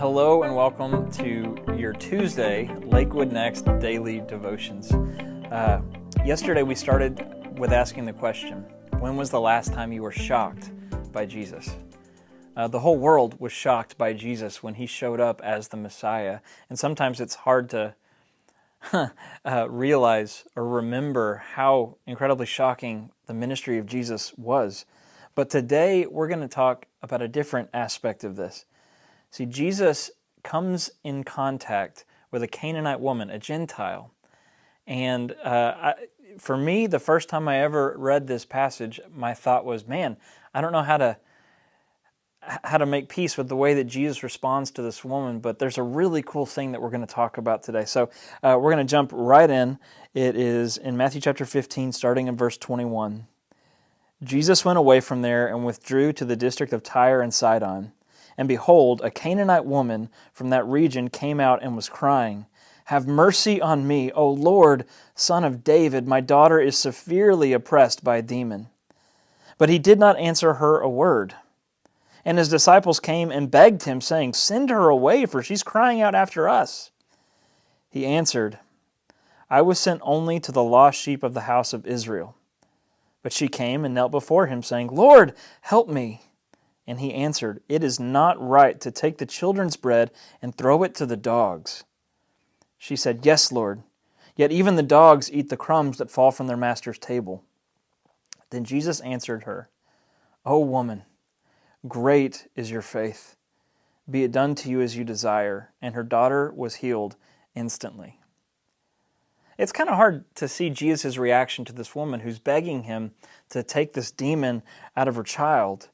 Hello and welcome to your Tuesday Lakewood Next Daily Devotions. Yesterday we started with asking the question, when was the last time you were shocked by Jesus? The whole world was shocked by Jesus when he showed up as the Messiah, and sometimes it's hard to realize or remember how incredibly shocking the ministry of Jesus was. But today we're going to talk about a different aspect of this. See, Jesus comes in contact with a Canaanite woman, a Gentile. And for me, the first time I ever read this passage, my thought was, man, I don't know how to make peace with the way that Jesus responds to this woman, but there's a really cool thing that we're going to talk about today. So we're going to jump right in. It is in Matthew chapter 15, starting in verse 21. Jesus went away from there and withdrew to the district of Tyre and Sidon. And behold, a Canaanite woman from that region came out and was crying, "Have mercy on me, O Lord, Son of David. My daughter is severely oppressed by a demon." But he did not answer her a word. And his disciples came and begged him, saying, "Send her away, for she's crying out after us." He answered, "I was sent only to the lost sheep of the house of Israel." But she came and knelt before him, saying, "Lord, help me." And he answered, "It is not right to take the children's bread and throw it to the dogs." She said, "Yes, Lord, yet even the dogs eat the crumbs that fall from their master's table." Then Jesus answered her, "O woman, great is your faith. Be it done to you as you desire." And her daughter was healed instantly. It's kind of hard to see Jesus' reaction to this woman who's begging him to take this demon out of her child.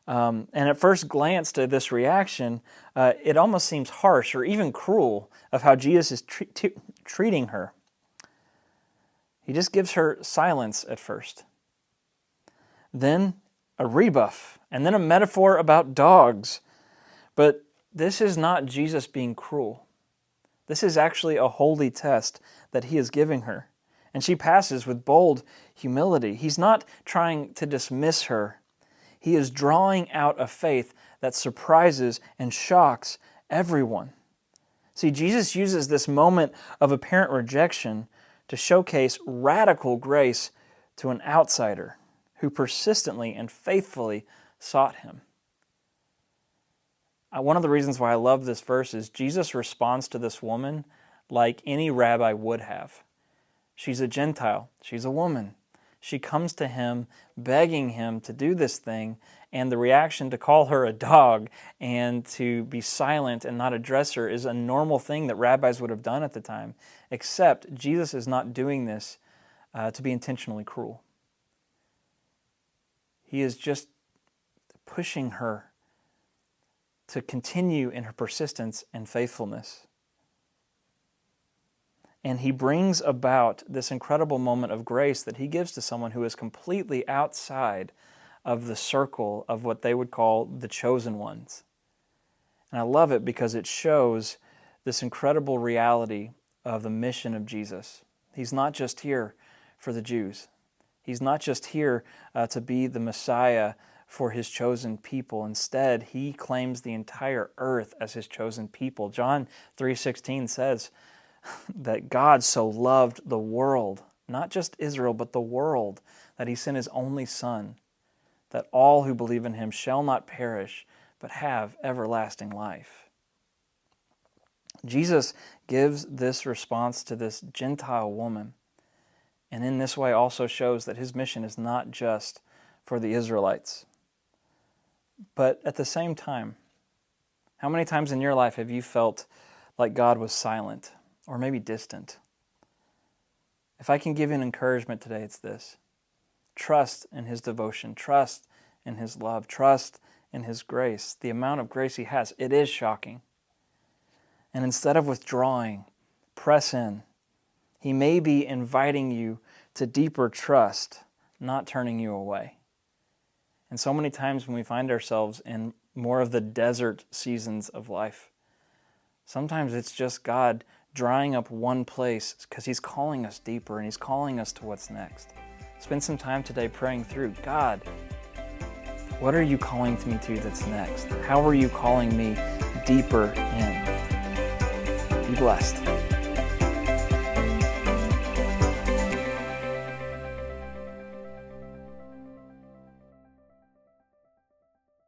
And at first glance to this reaction, it almost seems harsh or even cruel of how Jesus is treating her. He just gives her silence at first. Then a rebuff, and then a metaphor about dogs. But this is not Jesus being cruel. This is actually a holy test that he is giving her. And she passes with bold humility. He's not trying to dismiss her. He is drawing out a faith that surprises and shocks everyone. See, Jesus uses this moment of apparent rejection to showcase radical grace to an outsider who persistently and faithfully sought him. One of the reasons why I love this verse is Jesus responds to this woman like any rabbi would have. She's a Gentile. She's a woman. She comes to him begging him to do this thing, and the reaction to call her a dog and to be silent and not address her is a normal thing that rabbis would have done at the time, except Jesus is not doing this to be intentionally cruel. He is just pushing her to continue in her persistence and faithfulness. And he brings about this incredible moment of grace that he gives to someone who is completely outside of the circle of what they would call the chosen ones. And I love it because it shows this incredible reality of the mission of Jesus. He's not just here for the Jews. He's not just here to be the Messiah for his chosen people. Instead, he claims the entire earth as his chosen people. John 3:16 says that God so loved the world, not just Israel, but the world, that he sent his only Son, that all who believe in him shall not perish, but have everlasting life. Jesus gives this response to this Gentile woman, and in this way also shows that his mission is not just for the Israelites. But at the same time, how many times in your life have you felt like God was silent or maybe distant? If I can give you an encouragement today, it's this. Trust in his devotion. Trust in his love. Trust in his grace. The amount of grace he has, it is shocking. And instead of withdrawing, press in. He may be inviting you to deeper trust, not turning you away. And so many times when we find ourselves in more of the desert seasons of life, sometimes it's just God drying up one place because he's calling us deeper and he's calling us to what's next. Spend some time today praying through, God, what are you calling me to that's next? How are you calling me deeper in. Be blessed.